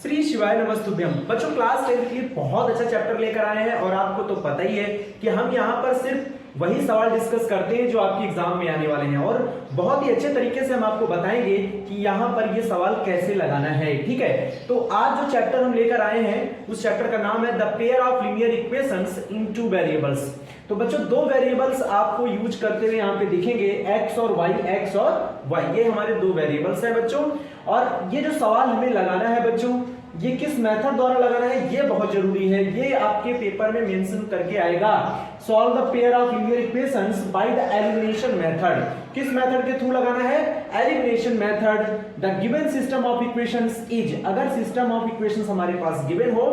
श्री शिवाय नमस्तुभ्यम। बच्चों क्लास 10 के लिए बहुत अच्छा चैप्टर लेकर आए हैं और आपको तो पता ही है कि हम यहाँ पर सिर्फ वही सवाल डिस्कस करते हैं जो आपके एग्जाम में आने वाले हैं और बहुत ही अच्छे तरीके से हम आपको बताएंगे कि यहाँ पर ये सवाल कैसे लगाना है। ठीक है, तो आज जो चैप्टर हम लेकर आए हैं उस चैप्टर का नाम है the pair of linear equations in two variables. तो बच्चों दो वेरिएबल्स आपको यूज करते हुए यहाँ पे दिखेंगे x और y, ये हमारे दो वेरिएबल्स हैं बच्चों। और ये जो सवाल हमें लगाना है बच्चों, ये किस मेथड द्वारा लगाना है ये बहुत जरूरी है, ये आपके पेपर में मेंशन करके आएगा। Solve the pair of linear equations by the elimination method. किस मेथड के थ्रू लगाना है? Elimination method. The given system of equations is, अगर सिस्टम ऑफ इक्वेशंस हमारे पास गिवन हो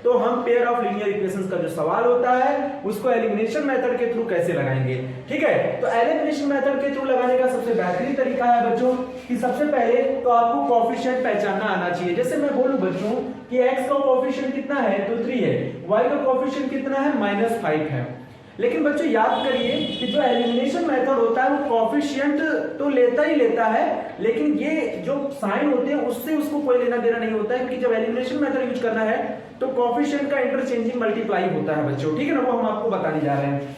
तो हम पेयर ऑफ लीनियर इक्वेशंस का जो सवाल होता है उसको एलिमिनेशन मेथड के थ्रू कैसे लगाएंगे। ठीक है, तो एलिमिनेशन मेथड के थ्रू लगाने का सबसे बेहतरीन तरीका है बच्चों कि सबसे पहले तो आपको कोएफिशिएंट पहचानना आना चाहिए। जैसे मैं बोलूं बच्चों कि x का कोएफिशिएंट कितना है तो 3 है, y का कोएफिशिएंट कितना है -5 है। लेकिन बच्चों याद करिए कि जो एलिमिनेशन मेथड होता है वो कोएफिशिएंट तो लेता ही लेता है, लेकिन ये जो साइन होते हैं उससे उसको कोई लेना देना नहीं होता है, क्योंकि जब एलिमिनेशन मेथड यूज करना है तो कोएफिशिएंट का इंटरचेंजिंग मल्टीप्लाई होता है बच्चों। ठीक है ना, वो हम आपको बताने जा रहे हैं।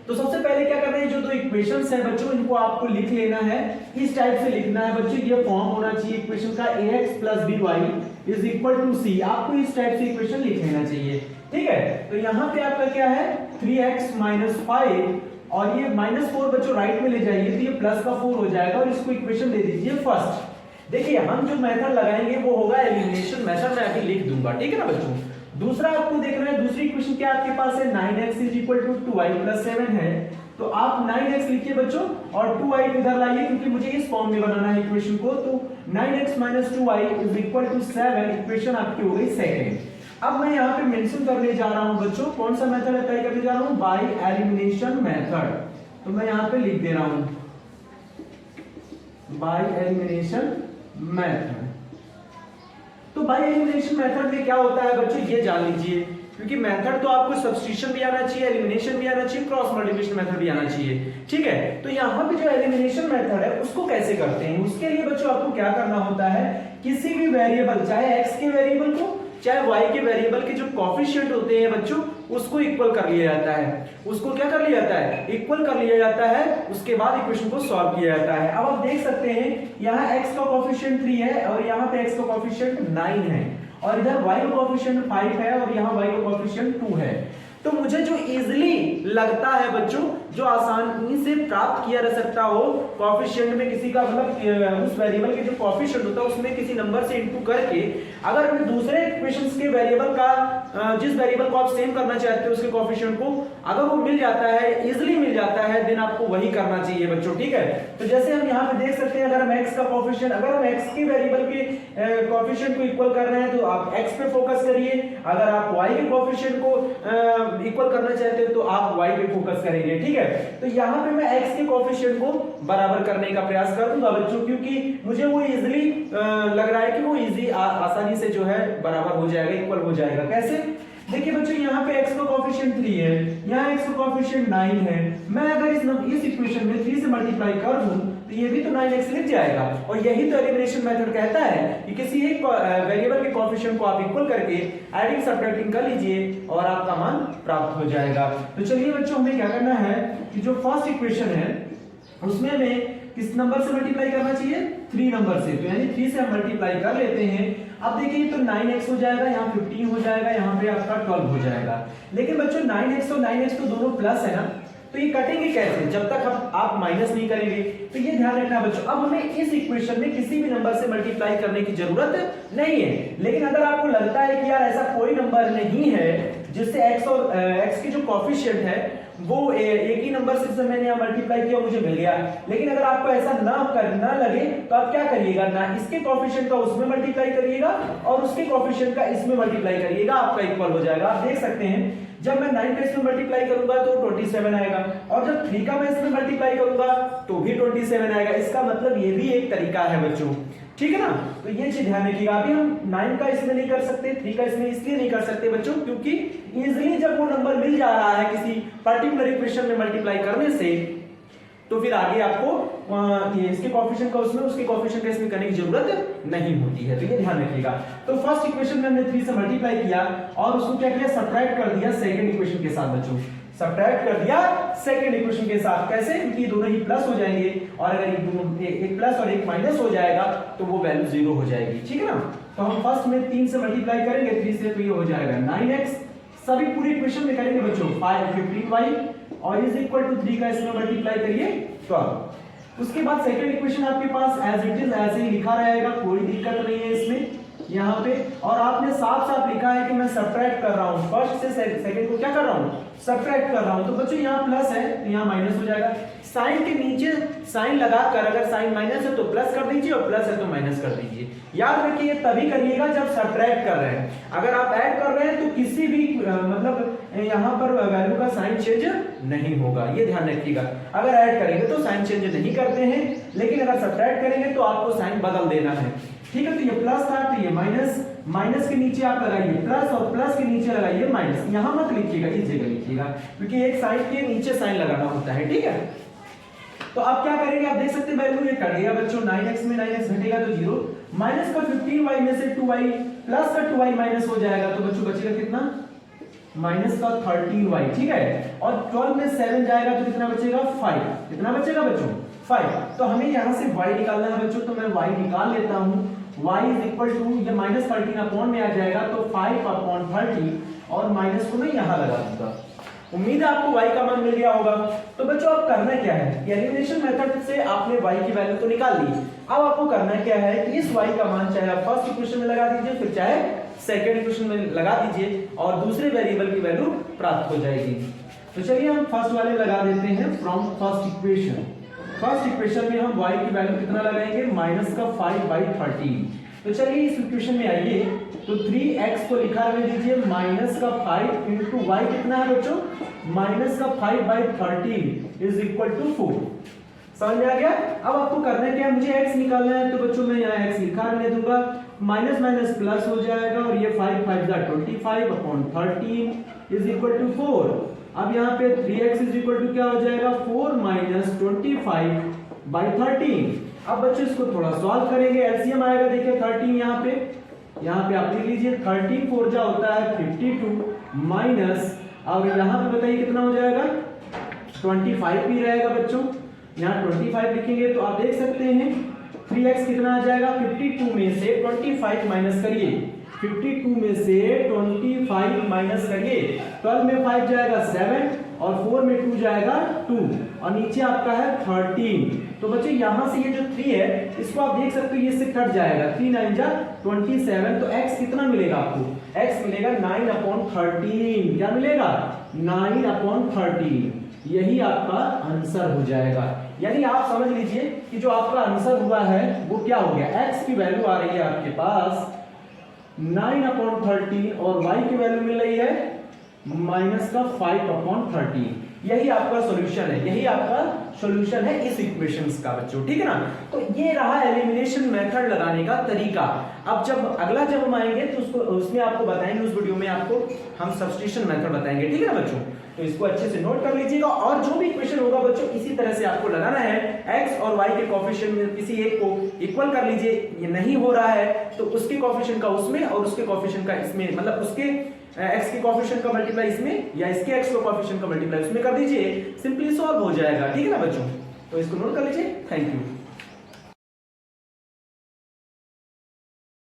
तो सबसे पहले क्या करना है, जो दो इक्वेशंस हैं बच्चों इनको आपको लिख लेना है, इस टाइप से लिखना है बच्चों। ये फॉर्म होना चाहिए इक्वेशन का ax + by = c। आपको इस टाइप से इक्वेशन लिख लेना चाहिए। ठीक है, तो यहाँ पे आपका क्या है 3x - 5 और ये -4 बच्चों राइट में ले जाइए तो ये प्लस का 4 हो जाएगा और इसको इक्वेशन दे दीजिए फर्स्ट। देखिए हम जो मेथड लगाएंगे वो होगा एलिमिनेशन मेथड, मैं अभी लिख दूंगा। ठीक है ना बच्चों, दूसरा आपको देखना है, दूसरी इक्वेशन क्या आपके पास है 9x = 2y + 7 है, तो आप 9x लिखिए बच्चों और 2y इधर लाइए क्योंकि मुझे इस फॉर्म में बनाना है इक्वेशन को। तो 9x - 2y = 7 इक्वेशन आपकी हो गई सेकंड। अब मैं यहाँ पे मेंशन करने जा रहा हूँ बच्चों कौन सा मेथड अप्लाई करने जा रहा हूँ, बाय एलिमिनेशन मेथड। तो मैं यहाँ पे लिख दे रहा हूँ बाय एलिमिनेशन मेथड। तो बाय एलिमिनेशन मेथड में क्या होता है बच्चों ये जान लीजिए, क्योंकि मेथड तो आपको सब्स्टिट्यूशन भी आना चाहिए, एलिमिनेशन भी आना चाहिए, क्रॉस मल्टीप्लिकेशन मेथड भी आना चाहिए। ठीक है, तो यहाँ पे जो एलिमिनेशन मेथड है उसको कैसे करते हैं, उसके लिए बच्चों आपको क्या करना होता है, किसी भी वेरिएबल चाहे x के वेरिएबल को चाहे y के वेरिएबल के जो कोएफिशिएंट होते हैं बच्चों उसको इक्वल कर लिया जाता है। उसको क्या कर लिया जाता है, इक्वल कर लिया जाता है, उसके बाद इक्वेशन को सॉल्व किया जाता है। अब आप देख सकते हैं यहाँ x का कोएफिशिएंट 3 है और यहाँ पे x का कोएफिशिएंट 9 है और इधर y का कोएफिशिएंट 5 है और यहाँ y का कोएफिशिएंट 2 है। तो मुझे जो इजीली लगता है बच्चों, जो आसानी से प्राप्त किया जा सकता हो कोएफिशिएंट में किसी का, मतलब उस वेरिएबल के जो कोएफिशिएंट होता है उसमें किसी नंबर से इनटू करके अगर मैं दूसरे इक्वेशंस के वेरिएबल का जिस वेरिएबल को आप सेम करना चाहते हो उसके कोएफिशिएंट को अगर वो मिल जाता है, इजीली मिल जाता है, देन आपको वही करना चाहिए बच्चों। ठीक है, तो जैसे हम यहाँ पे देख सकते हैं अगर हम x का कोएफिशिएंट, अगर हम x के वेरिएबल के कोएफिशिएंट को इक्वल कर रहे हैं तो आप x पे फोकस करिए, अगर आप y के कोएफिशिएंट को इक्वल करना चाहते हो तो आप y पे फोकस करेंगे। ठीक है, तो यहाँ पे मैं x के कोएफिशिएंट को बराबर करने का प्रयास करूंगा बच्चों, क्योंकि मुझे वो इजीली लग रहा है कि वो इजी आसानी से जो है बराबर हो जाएगा, इक्वल हो जाएगा। कैसे? देखिए बच्चों यहाँ पे x का कोएफिशिएंट 3 है, यहाँ x का कोएफिशिएंट 9 है। मैं अगर इस इक्वेशन में 3 से मल्टीप्लाई कर दूं तो ये भी तो 9x लिख जाएगा। और यही तो एलिमिनेशन मेथड कहता है कि किसी एक वेरिएबल के कोएफिशिएंट को आप इक्वल करके एडिंग सब्ट्रैक्टिंग कर लीजिए और आपका मान प्राप्त हो जाएगा। तो चलिए बच्चों हमें क्या करना है कि जो फर्स्ट इक्वेशन है उसमें हमें किस नंबर से मल्टीप्लाई करना चाहिए, 3 नंबर से। तो यानी 3 से हम मल्टीप्लाई कर लेते हैं। अब देखिए तो 9x हो जाएगा, यहाँ 15 हो जाएगा, यहाँ पे आपका 12 हो जाएगा। लेकिन बच्चों 9x और 9x तो दोनों प्लस है ना, तो ये कटेंगे कैसे जब तक आप माइनस नहीं करेंगे। तो ये ध्यान रखना बच्चों। अब हमें इस इक्वेशन में किसी भी नंबर से मल्टीप्लाई करने की जरूरत नहीं है, लेकिन अगर आपको लगता है कि यार ऐसा कोई नंबर नहीं है जिससे x और x की जो कोएफिशिएंट है वो एक ही नंबर से मैंने यहाँ मल्टीप्लाई किया मुझे मिल गया, लेकिन अगर आपको ऐसा ना लगे तो आप क्या करिएगा, ना इसके कोएफिशिएंट का उसमें मल्टीप्लाई करिएगा और उसके कोएफिशिएंट का इसमें मल्टीप्लाई करिएगा, आपका इक्वल हो जाएगा। आप देख सकते हैं जब मैं 9 का इसमें मल्टीप्लाई करूंगा तो 27 आएगा और जब 3 का मैं इसमें मल्टीप्लाई करूंगा तो भी 27 आएगा। इसका मतलब ये भी एक तरीका है बच्चों। ठीक है ना, तो ये चीज ध्यान रखिएगा। अभी हम 9 का इसमें नहीं कर सकते, 3 का इसमें इसलिए नहीं कर सकते बच्चों क्योंकि इजीली जब वो नंबर मिल जा रहा है किसी पर्टिकुलर इक्वेशन में मल्टीप्लाई करने से तो फिर आगे आपको ये इसके कोएफिशिएंट का उसमें उसके कोएफिशिएंट का इसमें करने की जरूरत नहीं होती है, तो ये ध्यान रखिएगा। तो फर्स्ट इक्वेशन में हमने 3 से मल्टीप्लाई किया और उसको क्या किया, सब्ट्रैक्ट कर दिया सेकंड इक्वेशन के साथ बच्चों, सब्ट्रैक्ट कर दिया सेकंड इक्वेशन के साथ। कैसे, क्योंकि ये दोनों ही प्लस हो जाएंगे और अगर ये दोनों एक प्लस और एक माइनस हो जाएगा तो वो वैल्यू 0 हो जाएगी, ठीक है ना। तो हम फर्स्ट में 3 से मल्टीप्लाई करेंगे 3 से, तो ये हो जाएगा 9x, सभी पूरी इक्वेशन में करेंगे बच्चों 15y और इज इक्वल टू 3 का इसमें मल्टीप्लाई करिए 12। उसके बाद सेकंड इक्वेशन आपके पास एज इट इज ऐसे ही लिखा रहेगा, कोई दिक्कत नहीं है इसमें यहाँ पे। और आपने साफ साफ लिखा है कि मैं सब्ट्रैक्ट कर रहा हूँ, फर्स्ट से सेकंड को क्या कर रहा हूँ, सब्ट्रैक्ट कर रहा हूँ। तो बच्चों यहाँ प्लस है तो यहाँ माइनस हो जाएगा, साइन के नीचे साइन लगाकर अगर साइन माइनस है तो प्लस कर दीजिए और प्लस है तो माइनस कर दीजिए। याद रखिए तभी करिएगा जब सब्ट्रैक्ट कर रहे हैं, अगर आप ऐड कर रहे हैं तो किसी भी मतलब यहाँ पर वैल्यू का साइन चेंज नहीं होगा, ये ध्यान रखिएगा। अगर ऐड करेंगे तो साइन चेंज नहीं करते हैं, लेकिन अगर सब्ट्रैक्ट करेंगे तो आपको साइन बदल देना है, ठीक है। तो ये प्लस था तो ये माइनस, माइनस के नीचे आप लगाइए प्लस और प्लस के नीचे लगाइए माइनस, यहां मत लिखिएगा, इस जगह लिखिएगा, क्योंकि एक साइन के नीचे साइन लगाना होता है, ठीक है। तो आप क्या करेंगे, आप देख सकते हैं वैल्यू ये कटेगा बच्चों, 9x में 9x घटेगा तो 0, माइनस का 15y में से 2y प्लस का 2y माइनस हो जाएगा तो बच्चों बचेगा कितना, माइनस का 13y, ठीक है। और 12 में 7 जाएगा तो कितना बचेगा 5, कितना बचेगा बच्चों 5। तो हमें यहाँ से y निकालना है बच्चों, तो मैं y निकाल लेता हूँ, y इज इक्वल टू ये माइनस 13 अपॉन में आ जाएगा तो 5 अपॉन 30 और माइनस को मैं यहाँ लगा दूंगा। उम्मीद है आपको y का मान मिल गया होगा। तो बच्चों अब करना क्या है, एलिमिनेशन मेथड से आपने y की वैल्यू तो निकाल ली, अब आपको करना क्या है कि इस y का मान चाहे आप फर्स्ट इक्वेशन में लगा दीजिए फिर चाहे सेकंड इक्वेशन में लगा दीजिए और दूसरे वेरिएबल की वैल्यू प्राप्त हो जाएगी। तो चलिए हम फर्स्ट वाले लगा देते हैं from first equation. First equation में हम y की वैल्यू कितना लगाएंगे, माइनस का 5/13। तो चलिए इस इक्वेशन में आइए, तो 3x को लिखा रहने दीजिए, माइनस का 5 इंटू y कितना है बच्चों, माइनस का 5/13 इज इक्वल टू 4। समझ में आ गया। अब आपको करना है क्या, मुझे x निकालना है, तो बच्चों मैं यहाँ x लिखा रहने दूंगा, माइनस माइनस प्लस हो जाएगा और ये 5 5 25 अपॉन 13 इज इक्वल टू 4। अब यहाँ पे 3x इज इक्वल टू क्या हो जाएगा, 4 माइनस 25/13। अब बच्चों इसको थोड़ा सॉल्व करेंगे, एलसीएम आएगा, देखिए 13 यहाँ पे आप लिख लीजिए, 13 4 जा होता है 52 माइनस, और यहाँ पे बताइए कितना हो जाएगा, 25 भी रहेगा बच्चों, यहाँ 25 लिखेंगे तो आप देख सकते हैं 3x कितना आ जाएगा, 52 में से 25 माइनस करिए, 52 में से 25 माइनस करिए, 12 में 5 जाएगा 7 और 4 में 2 जाएगा 2 और नीचे आपका है 13। तो बच्चों यहाँ से ये जो 3 है इसको आप देख सकते हो, ये से कट जाएगा, 3 9 जा 27, तो x कितना मिलेगा आपको, x मिलेगा 9/13। क्या मिलेगा, 9/13। यही आपका आंसर हो जाएगा। यानी आप समझ लीजिए कि जो आपका आंसर हुआ है वो क्या हो गया, x की वैल्यू आ रही है आपके पास 9/13 और y की वैल्यू मिल रही है माइनस का 5/13। यही आपका सॉल्यूशन है, यही आपका सॉल्यूशन है इस इक्वेशंस का बच्चों, ठीक है ना। तो ये रहा एलिमिनेशन मेथड लगाने का तरीका। अब अगला जब हम आएंगे तो उसमें आपको बताएंगे, उस वीडियो में आपको हम सब्स्टिट्यूशन मेथड बताएंगे, ठीक है ना बच्चों। तो इसको अच्छे से नोट कर लीजिएगा और जो भी इक्वेशन होगा बच्चों इसी तरह से आपको लगाना है, x और y के कोएफिशिएंट में किसी एक को इक्वल कर लीजिए, ये नहीं हो रहा है तो उसके कोएफिशिएंट का उसमें और उसके कोएफिशिएंट का इसमें, मतलब उसके x के कोएफिशिएंट का मल्टीप्लाई इसमें या इसके x के कोएफिशिएंट का मल्टीप्लाई उसमें कर दीजिए, सिंपली सॉल्व हो जाएगा, ठीक है ना बच्चों। तो इसको नोट कर लीजिए, थैंक यू।